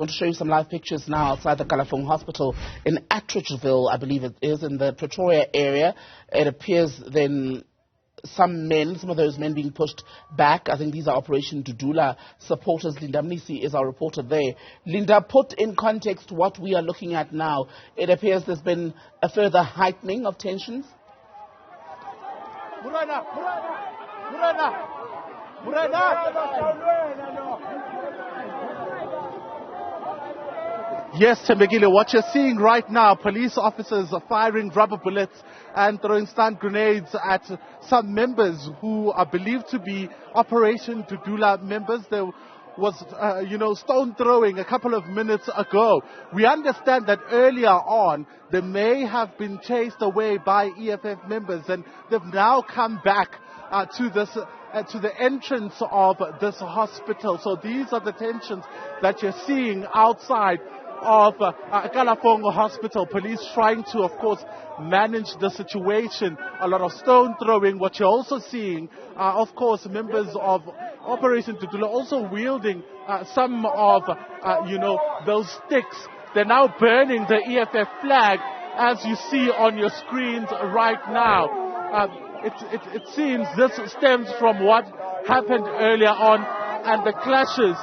I want to show you some live pictures now outside the Kalafong hospital in Attridgeville, I believe it is, in the Pretoria area. It appears then some of those men being pushed back. I think these are Operation Dudula supporters. Linda Mnisi is our reporter there. Linda, put in context what we are looking at now. It appears there's been a further heightening of tensions. Yes, Tembegile, what you're seeing right now, police officers are firing rubber bullets and throwing stun grenades at some members who are believed to be Operation Dudula members. There was, stone throwing a couple of minutes ago. We understand that earlier on, they may have been chased away by EFF members, and they've now come back to the entrance of this hospital. So these are the tensions that you're seeing outside of Kalafong Hospital. Police trying to, of course, manage the situation. A lot of stone throwing. What you're also seeing, of course, members of Operation Dudula also wielding some of, those sticks. They're now burning the EFF flag, as you see on your screens right now. It seems this stems from what happened earlier on and the clashes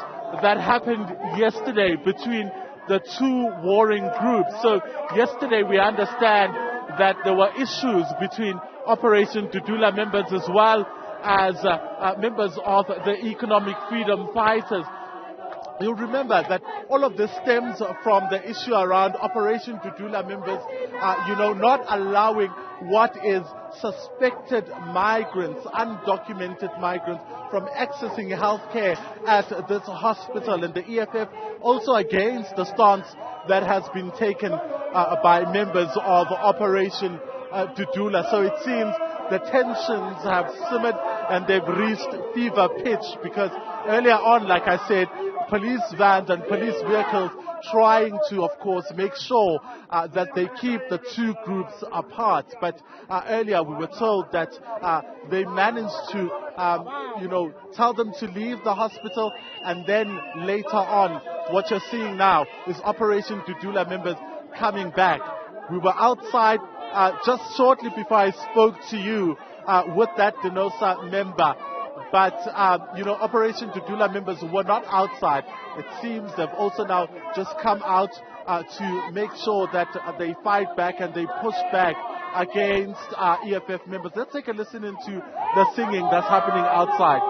that happened yesterday between the two warring groups. So yesterday we understand that there were issues between Operation Dudula members as well as members of the Economic Freedom Fighters. You'll remember that all of this stems from the issue around Operation Dudula members, not allowing what is suspected migrants, undocumented migrants, from accessing healthcare at this hospital. And the EFF also against the stance that has been taken by members of Operation Dudula. So it seems the tensions have simmered and they've reached fever pitch, because earlier on, like I said, police vans and police vehicles trying to, of course, make sure that they keep the two groups apart. But earlier we were told that they managed to, tell them to leave the hospital, and then later on, what you're seeing now is Operation Dudula members coming back. We were outside just shortly before I spoke to you with that Denosa member. But, Operation Dudula members were not outside. It seems they've also now just come out to make sure that they fight back and they push back against EFF members. Let's take a listen into the singing that's happening outside.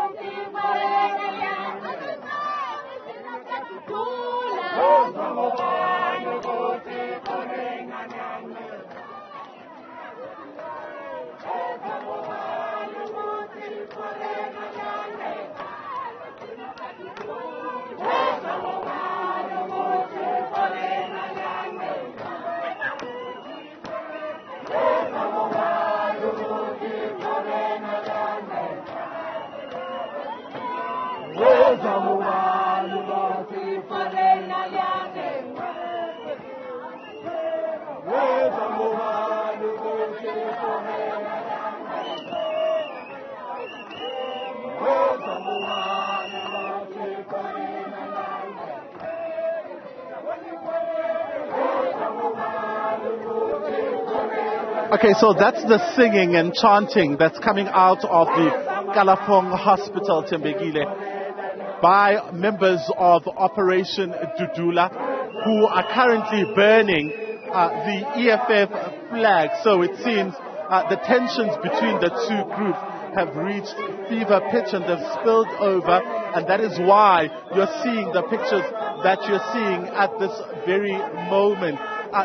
Okay, so that's the singing and chanting that's coming out of the Kalafong Hospital, Tembegile, by members of Operation Dudula, who are currently burning the EFF flag. So it seems the tensions between the two groups have reached fever pitch and they've spilled over, and that is why you're seeing the pictures that you're seeing at this very moment.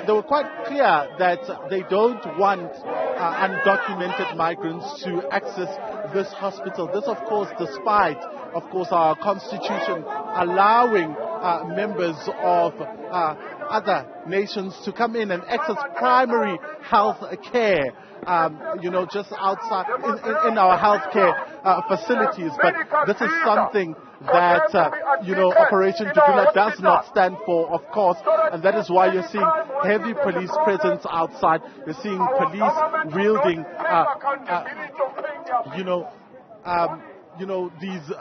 They were quite clear that they don't want undocumented migrants to access this hospital. This, of course, despite, of course, our constitution allowing members of other nations to come in and access primary health care, just outside in our healthcare facilities. But this is something that, Operation Dudula does not stand for, of course, and that is why you're seeing heavy police presence outside. You're seeing police wielding, these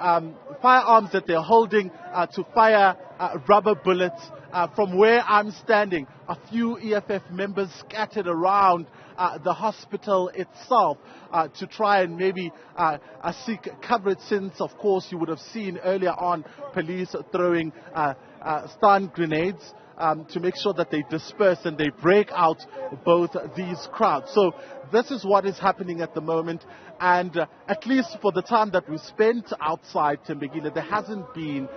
firearms that they're holding to fire rubber bullets. From where I'm standing, a few EFF members scattered around the hospital itself to try and maybe seek coverage, since, of course, you would have seen earlier on police throwing stun grenades to make sure that they disperse and they break out both these crowds. So this is what is happening at the moment, and at least for the time that we spent outside Tembegile, there hasn't been,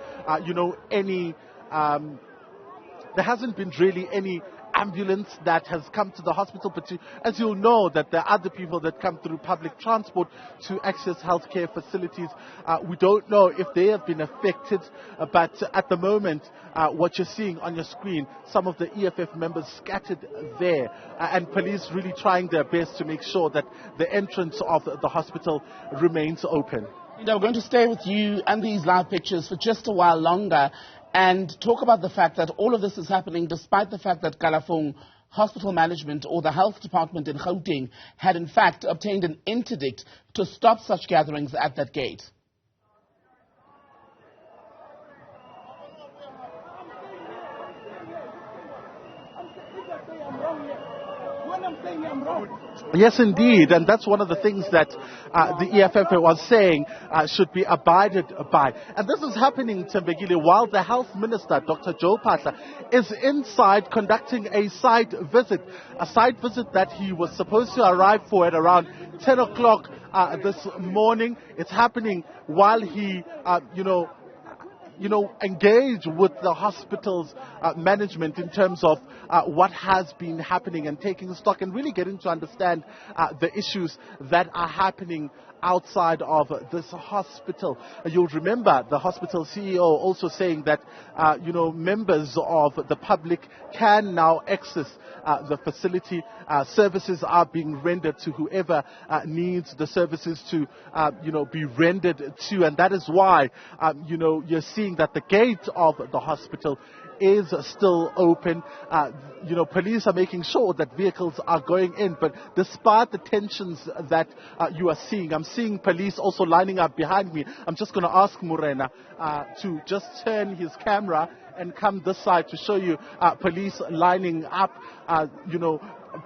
there hasn't been really any ambulance that has come to the hospital, but as you'll know, that there are other people that come through public transport to access healthcare facilities. We don't know if they have been affected, but at the moment, what you're seeing on your screen, some of the EFF members scattered there, and police really trying their best to make sure that the entrance of the hospital remains open. We're going to stay with you and these live pictures for just a while longer and talk about the fact that all of this is happening despite the fact that Kalafong Hospital Management, or the health department in Gauteng, had in fact obtained an interdict to stop such gatherings at that gate. Yes, indeed, and that's one of the things that the EFF was saying should be abided by. And this is happening, Tembegile, while the Health Minister, Dr Joe Phaahla, is inside conducting a site visit that he was supposed to arrive for at around 10 o'clock this morning. It's happening while he, engage with the hospital's management in terms of what has been happening and taking stock and really getting to understand the issues that are happening outside of this hospital. You'll remember the hospital CEO also saying that, members of the public can now access the facility. Services are being rendered to whoever needs the services to, be rendered to. And that is why, you're seeing that the gate of the hospital is still open. Police are making sure that vehicles are going in, but despite the tensions that you are seeing, I'm seeing police also lining up behind me. I'm just going to ask Morena to just turn his camera and come this side to show you police lining up,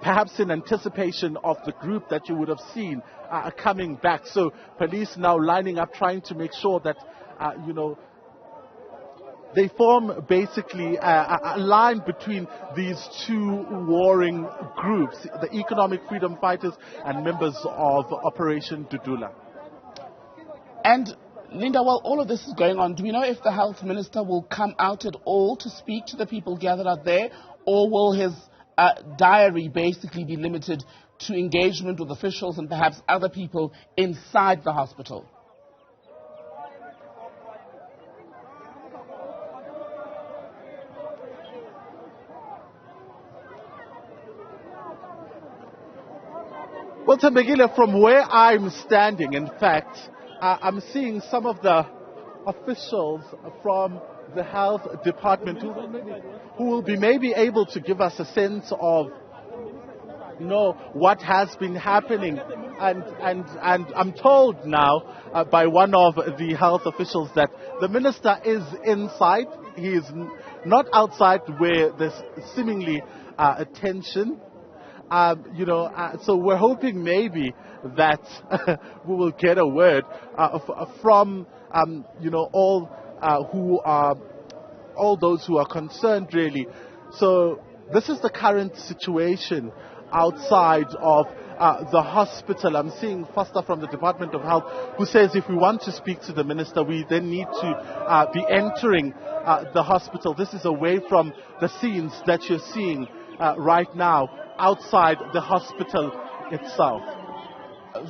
perhaps in anticipation of the group that you would have seen coming back. So police now lining up, trying to make sure that, they form basically a line between these two warring groups, the Economic Freedom Fighters and members of Operation Dudula. And Linda, while all of this is going on, do we know if the health minister will come out at all to speak to the people gathered out there, or will his diary basically be limited to engagement with officials and perhaps other people inside the hospital? Well, Tembegile, from where I'm standing, in fact, I'm seeing some of the officials from the health department who will be maybe able to give us a sense of, what has been happening. And I'm told now by one of the health officials that the minister is inside. He is not outside where there's seemingly a tension. So we're hoping maybe that we will get a word from, all those who are concerned, really. So this is the current situation outside of the hospital. I'm seeing Foster from the Department of Health, who says if we want to speak to the minister, we then need to be entering the hospital. This is away from the scenes that you're seeing right now outside the hospital itself.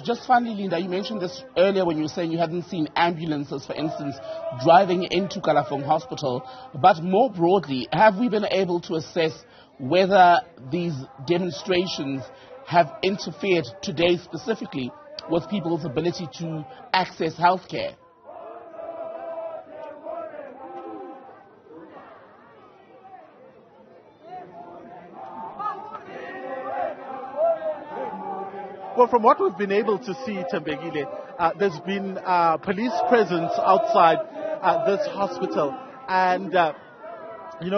Just finally, Linda, you mentioned this earlier when you were saying you hadn't seen ambulances, for instance, driving into Kalafong Hospital. But more broadly, have we been able to assess whether these demonstrations have interfered today specifically with people's ability to access healthcare? Well, from what we've been able to see, Tembegile, there's been police presence outside this hospital, and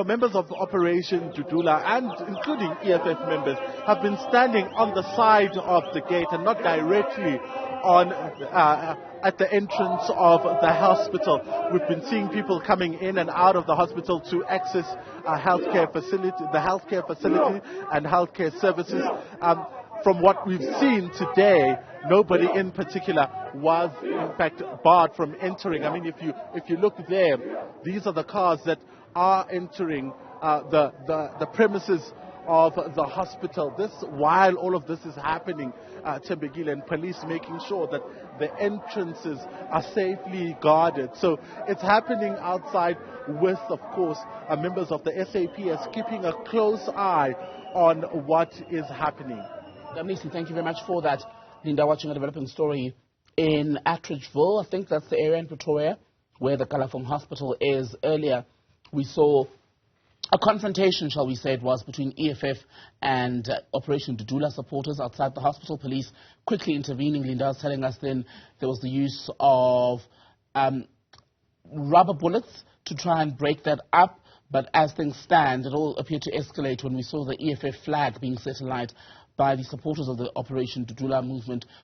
members of Operation Dudula and including EFF members have been standing on the side of the gate and not directly on at the entrance of the hospital. We've been seeing people coming in and out of the hospital to access the healthcare facility and healthcare services. From what we've seen today, nobody in particular was in fact barred from entering. I mean, if you look there, these are the cars that are entering the premises of the hospital. This, while all of this is happening, Tembegile, and police making sure that the entrances are safely guarded. So it's happening outside with, of course, members of the SAPS keeping a close eye on what is happening. Mnisi, thank you very much for that. Linda, watching a developing story in Atteridgeville. I think that's the area in Pretoria where the Kalafong hospital is. Earlier, we saw a confrontation, shall we say it was, between EFF and Operation Dudula supporters outside the hospital. Police quickly intervening. Linda was telling us then there was the use of rubber bullets to try and break that up. But as things stand, it all appeared to escalate when we saw the EFF flag being set alight by the supporters of the Operation Dudula movement